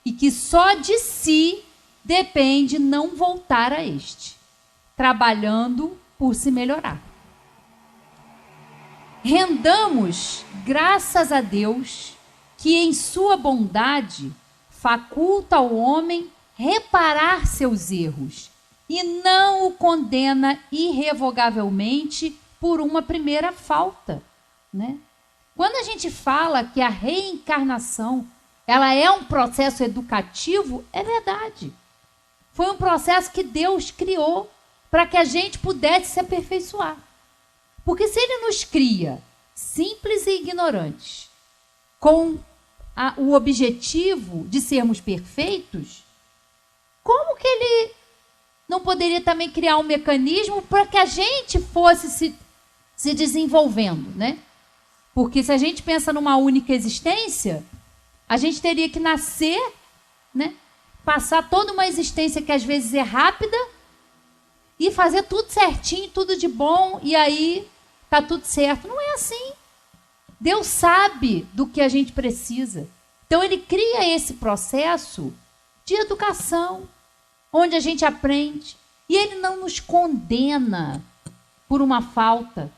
e que só de si depende não voltar a este, trabalhando por se melhorar. Rendamos graças a Deus que, em sua bondade, faculta ao homem reparar seus erros e não o condena irrevogavelmente por uma primeira falta, né? Quando a gente fala que a reencarnação ela é um processo educativo, é verdade. Foi um processo que Deus criou para que a gente pudesse se aperfeiçoar. Porque se Ele nos cria simples e ignorantes, com o objetivo de sermos perfeitos, como que Ele não poderia também criar um mecanismo para que a gente fosse se desenvolvendo, né? Porque se a gente pensa numa única existência, a gente teria que nascer, né? Passar toda uma existência que às vezes é rápida e fazer tudo certinho, tudo de bom, e aí tá tudo certo. Não é assim. Deus sabe do que a gente precisa. Então Ele cria esse processo de educação, onde a gente aprende. E Ele não nos condena por uma falta,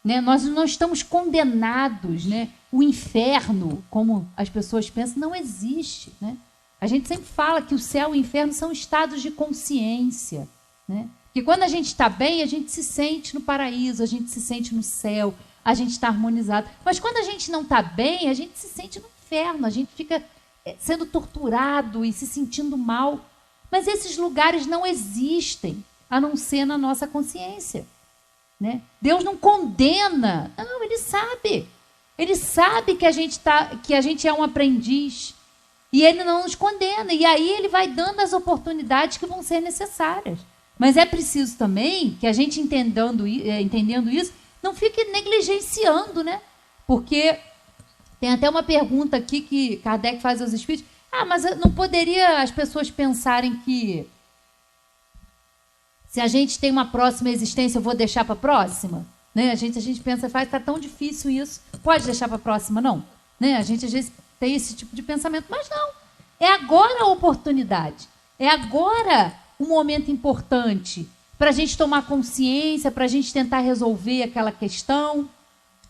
né? Nós não estamos condenados, né? O inferno, como as pessoas pensam, não existe, né? A gente sempre fala que o céu e o inferno são estados de consciência, né? Porque quando a gente está bem, a gente se sente no paraíso, a gente se sente no céu, a gente está harmonizado. Mas quando a gente não está bem, a gente se sente no inferno, a gente fica sendo torturado e se sentindo mal. Mas esses lugares não existem, a não ser na nossa consciência, né? Deus não condena, não, Ele sabe. Ele sabe que a gente é um aprendiz. E Ele não nos condena. E aí Ele vai dando as oportunidades que vão ser necessárias. Mas é preciso também que a gente, entendendo isso, não fique negligenciando, né? Porque tem até uma pergunta aqui que Kardec faz aos espíritos. Mas não poderia as pessoas pensarem que se a gente tem uma próxima existência, eu vou deixar para a próxima? Né? A gente pensa, está tão difícil isso. Pode deixar para a próxima, não? Né? A gente às vezes tem esse tipo de pensamento, mas não. É agora a oportunidade. É agora um momento importante para a gente tomar consciência, para a gente tentar resolver aquela questão,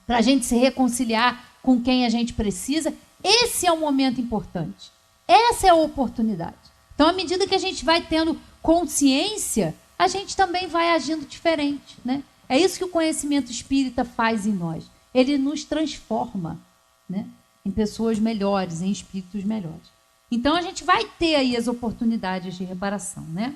para a gente se reconciliar com quem a gente precisa. Esse é o momento importante. Essa é a oportunidade. Então, à medida que a gente vai tendo consciência, a gente também vai agindo diferente, né? É isso que o conhecimento espírita faz em nós. Ele nos transforma, né, em pessoas melhores, em espíritos melhores. Então, a gente vai ter aí as oportunidades de reparação, né?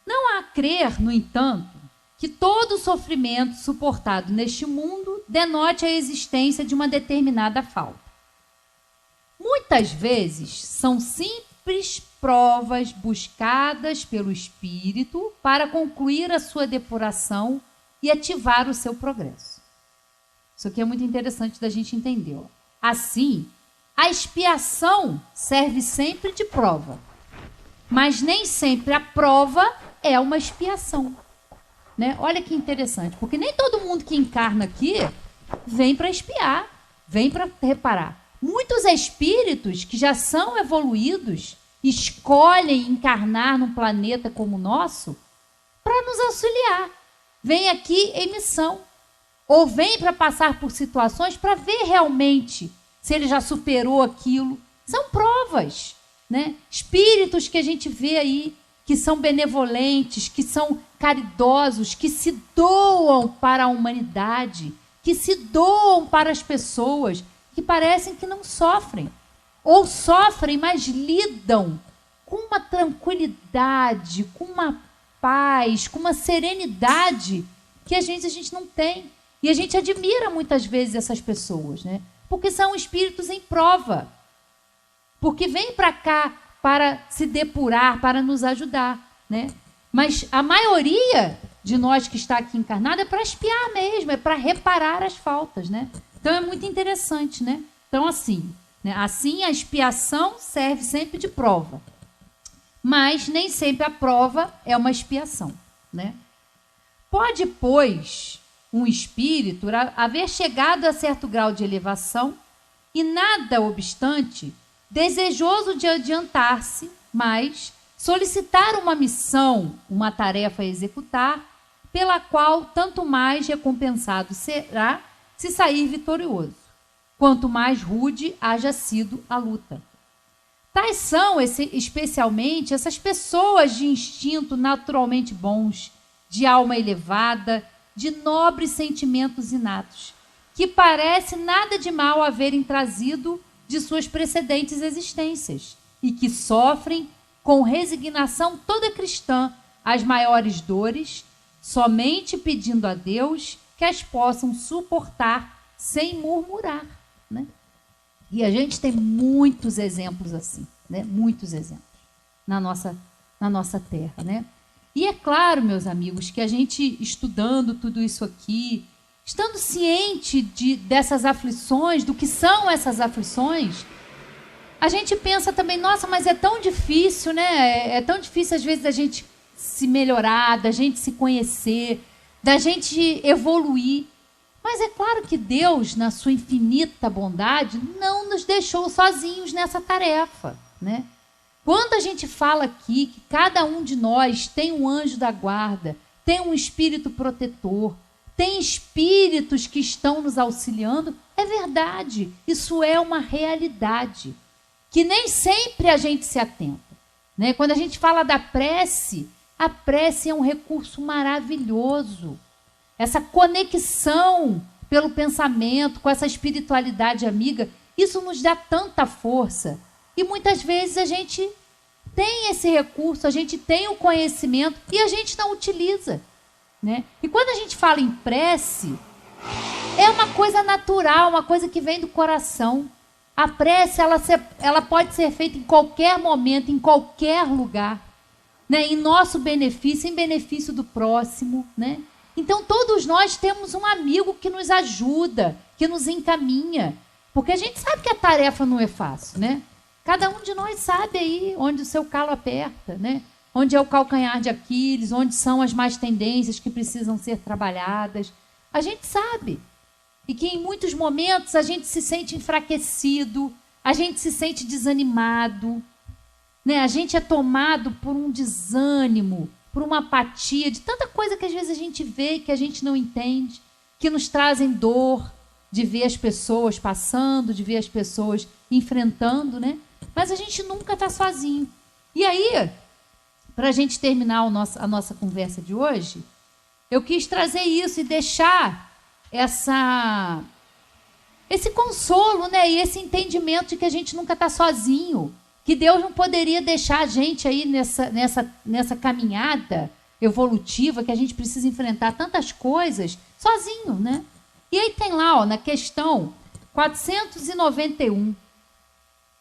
Não há a crer, no entanto, que todo sofrimento suportado neste mundo denote a existência de uma determinada falta. Muitas vezes são simples provas buscadas pelo espírito para concluir a sua depuração e ativar o seu progresso. Isso aqui é muito interessante da gente entender. Assim, a expiação serve sempre de prova, mas nem sempre a prova é uma expiação, né? Olha que interessante, porque nem todo mundo que encarna aqui vem para expiar, vem para reparar. Muitos espíritos que já são evoluídos escolhem encarnar num planeta como o nosso para nos auxiliar. Vem aqui em missão, ou vem para passar por situações para ver realmente se ele já superou aquilo. São provas, né? Espíritos que a gente vê aí, que são benevolentes, que são caridosos, que se doam para a humanidade, que se doam para as pessoas, que parecem que não sofrem. Ou sofrem, mas lidam com uma tranquilidade, com uma paz, com uma serenidade que a gente não tem. E a gente admira muitas vezes essas pessoas, né? Porque são espíritos em prova. Porque vêm para cá para se depurar, para nos ajudar, né? Mas a maioria de nós que está aqui encarnado é para expiar mesmo, é para reparar as faltas, né? Então é muito interessante, né? Então assim, né? Assim a expiação serve sempre de prova. Mas nem sempre a prova é uma expiação, né? Pode, pois, um espírito haver chegado a certo grau de elevação e, nada obstante, desejoso de adiantar-se, mas solicitar uma missão, uma tarefa a executar, pela qual tanto mais recompensado será se sair vitorioso, quanto mais rude haja sido a luta. Tais são, especialmente, essas pessoas de instinto naturalmente bons, de alma elevada, de nobres sentimentos inatos, que parece nada de mal haverem trazido de suas precedentes existências e que sofrem com resignação toda cristã as maiores dores, somente pedindo a Deus que as possam suportar sem murmurar, né? E a gente tem muitos exemplos assim, né? Muitos exemplos na nossa terra, né? E é claro, meus amigos, que a gente estudando tudo isso aqui, estando ciente dessas aflições, do que são essas aflições, a gente pensa também, nossa, mas é tão difícil, né? É tão difícil às vezes da gente se melhorar, da gente se conhecer, da gente evoluir. Mas é claro que Deus, na sua infinita bondade, não nos deixou sozinhos nessa tarefa, né? Quando a gente fala aqui que cada um de nós tem um anjo da guarda, tem um espírito protetor, tem espíritos que estão nos auxiliando, é verdade, isso é uma realidade, que nem sempre a gente se atenta, né? Quando a gente fala da prece, a prece é um recurso maravilhoso. Essa conexão pelo pensamento, com essa espiritualidade amiga, isso nos dá tanta força. E muitas vezes a gente tem esse recurso, a gente tem o conhecimento e a gente não utiliza, né? E quando a gente fala em prece, é uma coisa natural, uma coisa que vem do coração. A prece, ela pode ser feita em qualquer momento, em qualquer lugar, né? Em nosso benefício, em benefício do próximo, né? Então, todos nós temos um amigo que nos ajuda, que nos encaminha, porque a gente sabe que a tarefa não é fácil, né? Cada um de nós sabe aí onde o seu calo aperta, né? Onde é o calcanhar de Aquiles, onde são as más tendências que precisam ser trabalhadas. A gente sabe. E que em muitos momentos a gente se sente enfraquecido, a gente se sente desanimado, né? A gente é tomado por um desânimo, por uma apatia, de tanta coisa que às vezes a gente vê que a gente não entende, que nos trazem dor de ver as pessoas passando, de ver as pessoas enfrentando, né? Mas a gente nunca está sozinho. E aí, para a gente terminar a nossa conversa de hoje, eu quis trazer isso e deixar esse consolo, né? E esse entendimento de que a gente nunca está sozinho, que Deus não poderia deixar a gente aí nessa caminhada evolutiva, que a gente precisa enfrentar tantas coisas sozinho, né? E aí tem lá, ó, na questão 491,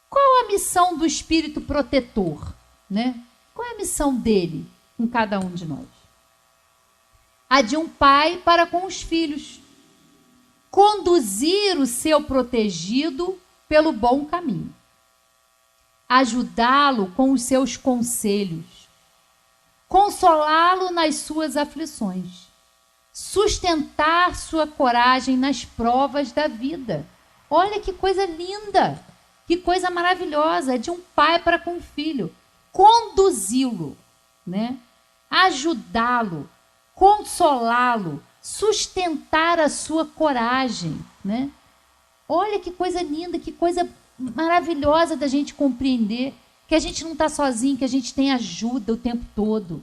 qual a missão do espírito protetor, né? Qual é a missão dele com cada um de nós? A de um pai para com os filhos. Conduzir o seu protegido pelo bom caminho. Ajudá-lo com os seus conselhos. Consolá-lo nas suas aflições. Sustentar sua coragem nas provas da vida. Olha que coisa linda, que coisa maravilhosa, é de um pai para com o filho. Conduzi-lo, né? Ajudá-lo, consolá-lo, sustentar a sua coragem, né? Olha que coisa linda, que coisa maravilhosa da gente compreender que a gente não está sozinho, que a gente tem ajuda o tempo todo,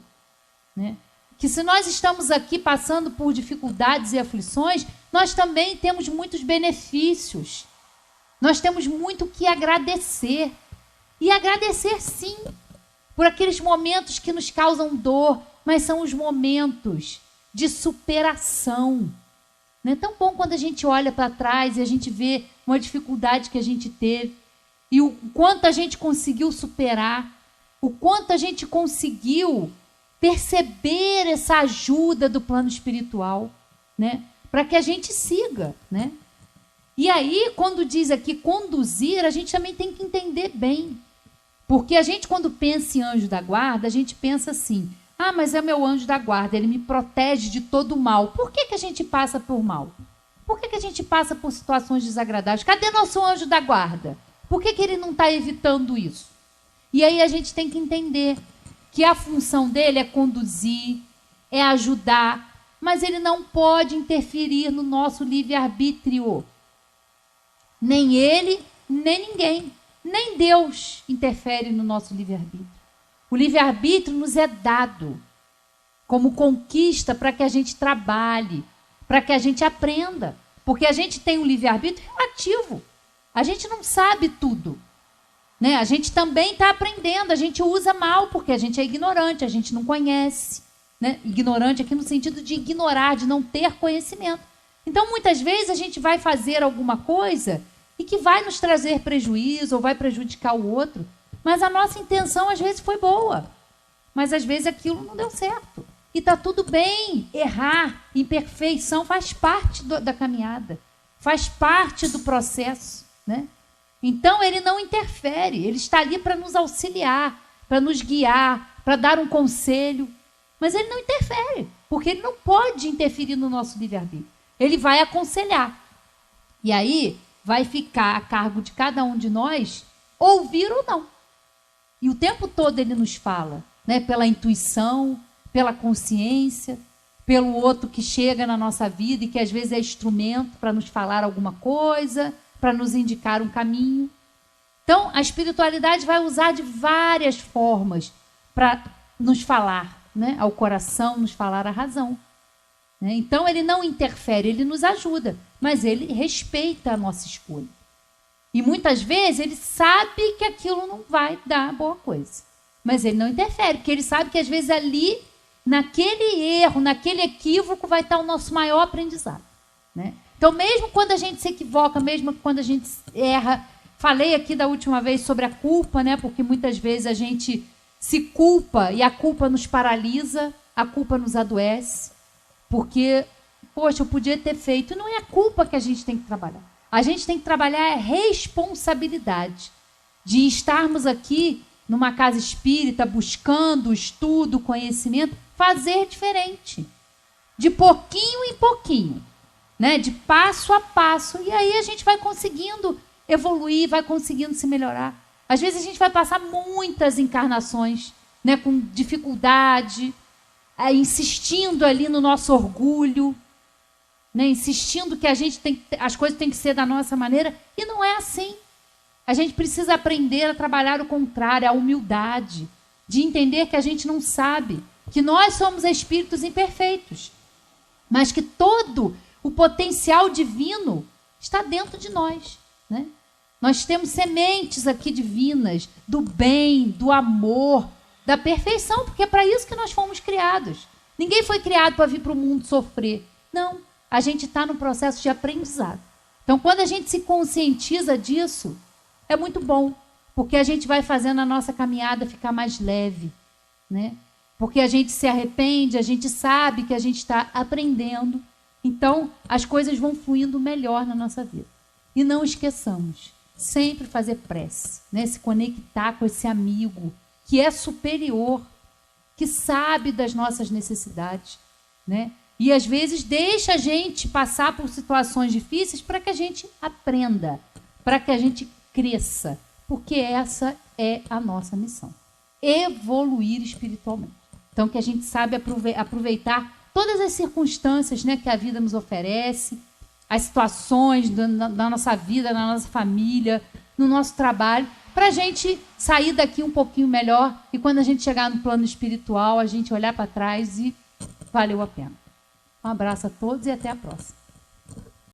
né? Que se nós estamos aqui passando por dificuldades e aflições, nós também temos muitos benefícios. Nós temos muito que agradecer. E agradecer, sim, por aqueles momentos que nos causam dor, mas são os momentos de superação. Não é tão bom quando a gente olha para trás e a gente vê uma dificuldade que a gente teve e o quanto a gente conseguiu superar, o quanto a gente conseguiu perceber essa ajuda do plano espiritual, né? Para que a gente siga, né? E aí, quando diz aqui conduzir, a gente também tem que entender bem. Porque a gente, quando pensa em anjo da guarda, a gente pensa assim, ah, mas é meu anjo da guarda, ele me protege de todo o mal. Por que a gente passa por mal? Por que a gente passa por situações desagradáveis? Cadê nosso anjo da guarda? Por que ele não está evitando isso? E aí a gente tem que entender que a função dele é conduzir, é ajudar, mas ele não pode interferir no nosso livre-arbítrio. Nem ele, nem ninguém, nem Deus interfere no nosso livre-arbítrio. O livre-arbítrio nos é dado como conquista para que a gente trabalhe, para que a gente aprenda. Porque a gente tem um livre-arbítrio relativo. A gente não sabe tudo, né? A gente também está aprendendo, a gente usa mal porque a gente é ignorante, a gente não conhece, né? Ignorante aqui no sentido de ignorar, de não ter conhecimento. Então, muitas vezes, a gente vai fazer alguma coisa e que vai nos trazer prejuízo ou vai prejudicar o outro, mas a nossa intenção, às vezes, foi boa. Mas, às vezes, aquilo não deu certo. E está tudo bem. Errar, imperfeição, faz parte da caminhada. Faz parte do processo, né? Então, ele não interfere. Ele está ali para nos auxiliar, para nos guiar, para dar um conselho. Mas ele não interfere, porque ele não pode interferir no nosso livre-arbítrio. Ele vai aconselhar. E aí vai ficar a cargo de cada um de nós ouvir ou não. E o tempo todo ele nos fala, né? Pela intuição, pela consciência, pelo outro que chega na nossa vida e que às vezes é instrumento para nos falar alguma coisa, para nos indicar um caminho. Então, a espiritualidade vai usar de várias formas para nos falar, né? Ao coração, nos falar à razão. Então, ele não interfere, ele nos ajuda, mas ele respeita a nossa escolha. E muitas vezes ele sabe que aquilo não vai dar boa coisa, mas ele não interfere, porque ele sabe que às vezes ali, naquele erro, naquele equívoco, vai estar o nosso maior aprendizado, né? Então, mesmo quando a gente se equivoca, mesmo quando a gente erra, falei aqui da última vez sobre a culpa, né? Porque muitas vezes a gente se culpa e a culpa nos paralisa, a culpa nos adoece. Porque, poxa, eu podia ter feito. Não é a culpa que a gente tem que trabalhar. A gente tem que trabalhar a responsabilidade de estarmos aqui numa casa espírita, buscando estudo, conhecimento, fazer diferente. De pouquinho em pouquinho, né? De passo a passo. E aí a gente vai conseguindo evoluir, vai conseguindo se melhorar. Às vezes a gente vai passar muitas encarnações, né? Com dificuldade, insistindo ali no nosso orgulho, né? Insistindo que as coisas têm que ser da nossa maneira, e não é assim. A gente precisa aprender a trabalhar o contrário, a humildade, de entender que a gente não sabe, que nós somos espíritos imperfeitos, mas que todo o potencial divino está dentro de nós, né? Nós temos sementes aqui divinas, do bem, do amor, da perfeição, porque é para isso que nós fomos criados. Ninguém foi criado para vir para o mundo sofrer. Não, a gente está no processo de aprendizado. Então, quando a gente se conscientiza disso, é muito bom, porque a gente vai fazendo a nossa caminhada ficar mais leve, né? Porque a gente se arrepende, a gente sabe que a gente está aprendendo. Então, as coisas vão fluindo melhor na nossa vida. E não esqueçamos, sempre fazer prece, né? Se conectar com esse amigo que é superior, que sabe das nossas necessidades, né? E às vezes deixa a gente passar por situações difíceis para que a gente aprenda, para que a gente cresça, porque essa é a nossa missão, evoluir espiritualmente. Então, que a gente sabe aproveitar todas as circunstâncias, né, que a vida nos oferece, as situações da nossa vida, na nossa família, no nosso trabalho, para a gente sair daqui um pouquinho melhor e quando a gente chegar no plano espiritual, a gente olhar para trás e valeu a pena. Um abraço a todos e até a próxima.